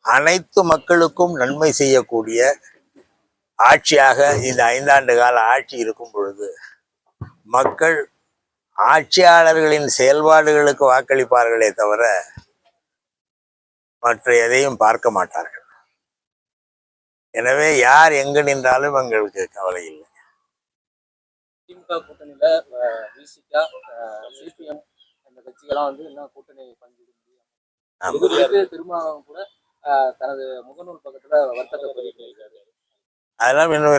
அனைத்து மக்களுக்கும் நன்மை செய்யக்கூடிய ஆட்சியாக இந்த 5 ஆண்டு கால ஆட்சி இருக்கும் பொழுது மக்கள் ஆட்சியாளர்களின் செயல்பாடுகளுக்கு வாக்களிப்பார்களே தவிர மற்ற எதையும் பார்க்க மாட்டார்கள். எனவே யார் எங்கு நின்றாலும் எங்களுக்கு கவலை இல்லை. திமுக கூட்டணியில விசிக, சிபிஎம் அந்த கட்சிகள்லாம் இன்னும் கூட்டணி பங்கிட முடியும். திருமாவளவன் கூட தனது முகநூல் பக்கத்துல வர்த்தக பதிவிட்டிருக்காரு. அதெல்லாம் இன்னும்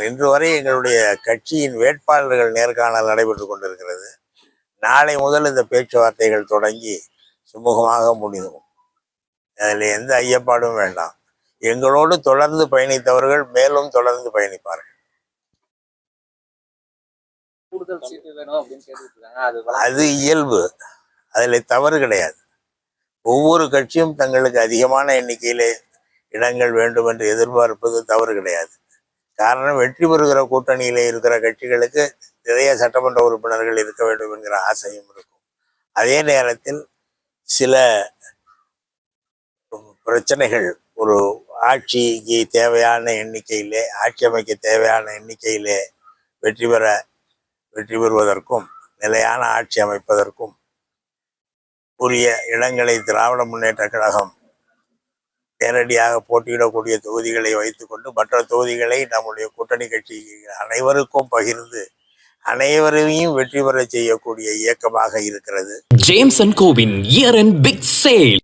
இன்று வரை எங்களுடைய கட்சியின் வேட்பாளர்கள் நேர்காணல் நடைபெற்றுக் கொண்டிருக்கிறது. நாளை முதல் இந்த பேச்சுவார்த்தைகள் தொடங்கி சுமூகமாக முடியும். அதில் எந்த ஐயப்பாடும் வேண்டாம். எங்களோடு தொடர்ந்து பயணித்தவர்கள் மேலும் தொடர்ந்து பயணிப்பார்கள். கூடுதல் சீட்டு வேணும் அப்படின்னு கேட்டுட்டு இருக்காங்க. அது இயல்பு, அதில் தவறு கிடையாது. ஒவ்வொரு கட்சியும் தங்களுக்கு அதிகமான எண்ணிக்கையிலே இடங்கள் வேண்டும் என்று எதிர்பார்ப்பது தவறு கிடையாது. காரணம், வெற்றி பெறுகிற கூட்டணியிலே இருக்கிற கட்சிகளுக்கு நிறைய சட்டமன்ற உறுப்பினர்கள் இருக்க வேண்டும் என்கிற ஆசையும் இருக்கும். அதே நேரத்தில் சில பிரச்சனைகள், ஒரு ஆட்சிக்கு தேவையான எண்ணிக்கையிலே, ஆட்சி அமைக்க தேவையான எண்ணிக்கையிலே வெற்றி பெறுவதற்கும் நிலையான ஆட்சி அமைப்பதற்கும் உரிய இடங்களை திராவிட முன்னேற்ற கழகம் நேரடியாக போட்டியிடக்கூடிய தொகுதிகளை வைத்துக்கொண்டு மற்ற தொகுதிகளை நம்முடைய கூட்டணி கட்சி அனைவருக்கும் பகிர்ந்து அனைவரையும் வெற்றி பெற செய்யக்கூடிய இயக்கமாக இருக்கிறது. ஜேம்ஸ் அண்ட் கோவின் இயர் எண்ட் பிக் சேல்.